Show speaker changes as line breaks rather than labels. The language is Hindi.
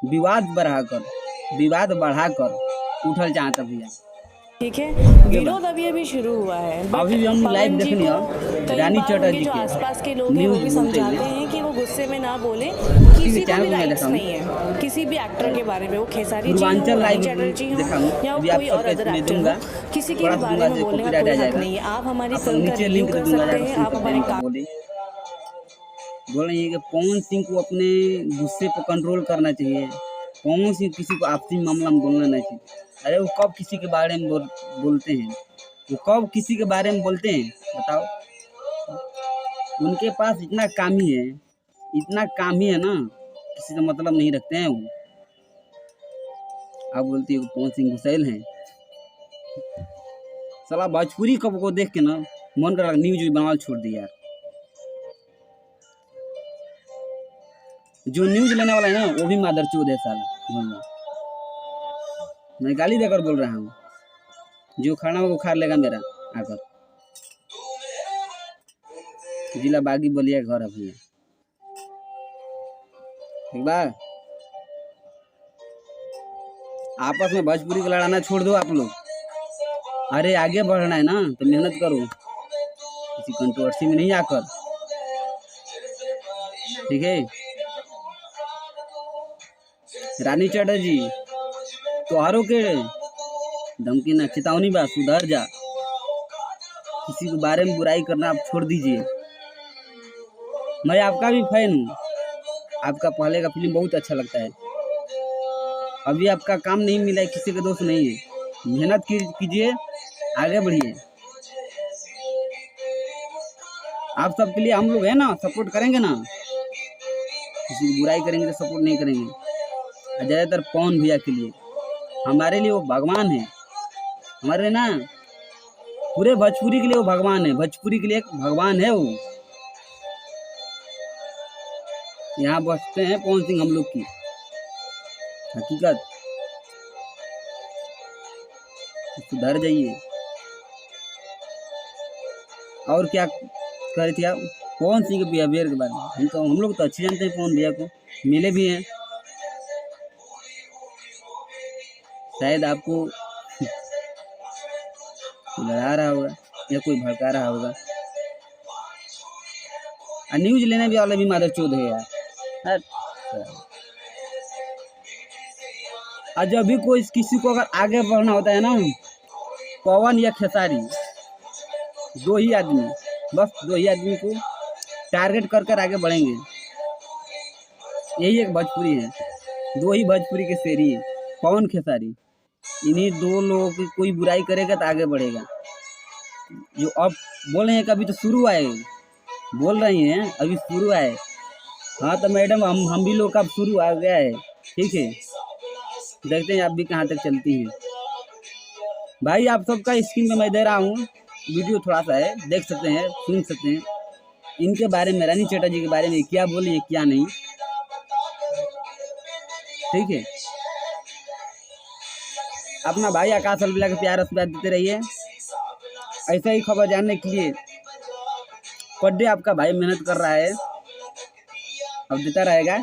विवाद बढ़ाकर उठल चाहता भैया।
ठीक है, विरोध अभी शुरू हुआ है।
अभी भी हम लाइव देखने रानी चटर्जी
जो
के
आसपास के लोग हैं वो भी समझाते हैं कि वो गुस्से में ना बोले। किसी को भी राइट्स नहीं है किसी भी एक्टर के बारे में, वो खेसारी जी हो, रानी चटर्जी हो या कोई और अदर एक्टर हो, किसी के बारे में बोलने का कोई हक नहीं है। आप हमारी फिल्म का रिव्यू कर सकते हैं, आप हमारे
बोल रही है कि पवन सिंह को अपने गुस्से पर कंट्रोल करना चाहिए। पवन सिंह किसी को आपसी मामला में बोलना नहीं चाहिए। अरे वो कब किसी के बारे में बोलते हैं? वो कब किसी के बारे में बोलते हैं बताओ? उनके पास इतना काम ही है ना, किसी से मतलब नहीं रखते हैं वो। आप बोलती है पवन सिंह गुस्सैल हैं। साला भोजपुरी कब को देख के ना मन कर न्यूज बनाना छोड़ दिया यार। जो न्यूज लेने वाला है ना वो भी मादरचोद है साला। मैं गाली देकर बोल रहा हूँ, जो खाना वो खा लेगा मेरा आकर। जिला बागी बलिया घर है भैया, ठीक बा। आपस में भोजपुरी का लड़ाना छोड़ दो आप लोग। अरे आगे बढ़ना है ना तो मेहनत करो, किसी कंट्रोवर्सी में नहीं आकर, ठीक है। रानी चटर्जी तोहारों के धमकी ना चेतावनी बा, सुधर जा। किसी के बारे में बुराई करना आप छोड़ दीजिए। मैं आपका भी फैन हूँ, आपका पहले का फिल्म बहुत अच्छा लगता है। अभी आपका काम नहीं मिला है, किसी का दोस्त नहीं है। मेहनत कीजिए, आगे बढ़िए। आप सबके लिए हम लोग है ना, सपोर्ट करेंगे ना। किसी की बुराई करेंगे तो सपोर्ट नहीं करेंगे। ज़्यादातर पवन भैया के लिए, हमारे लिए वो भगवान है। हमारे ना पूरे भोजपुरी के लिए वो भगवान है। भोजपुरी के लिए एक भगवान है वो। यहाँ बसते हैं पवन सिंह हम लोग की हकीकत। सुधर जाइए। और क्या कह रहे थे आप पवन सिंह के बिहेवियर के बारे में? हम लोग तो अच्छे जानते हैं पवन भैया को, मिले भी हैं। शायद आपको लड़ा रहा होगा या कोई भड़का रहा होगा। न्यूज लेने भी वाला भी मादरचोद है यार। और जब भी कोई किसी को अगर आगे बढ़ना होता है ना, पवन या खेसारी, दो ही आदमी को टारगेट कर आगे बढ़ेंगे। यही एक भोजपुरी है, दो ही भोजपुरी के शेरी हैं, पवन खेसारी। इन्हीं दो लोगों की कोई बुराई करेगा तो आगे बढ़ेगा। जो अब बोल रहे हैं कि अभी तो शुरू आए, बोल रही हैं अभी शुरू आए। हाँ तो मैडम हम भी लोग का अब शुरू आ गया है, ठीक है। देखते हैं आप भी कहाँ तक चलती हैं। भाई आप सबका स्क्रीन पे मैं दे रहा हूँ वीडियो, थोड़ा सा है, देख सकते हैं, सुन सकते हैं इनके बारे में, रानी चटर्जी के बारे में क्या बोली है क्या नहीं, ठीक है। अपना भाई आकाश अलबेला के प्यार आशीर्वाद देते रहिए। ऐसा ही खबर जानने के लिए पर डे आपका भाई मेहनत कर रहा है, अब देता रहेगा।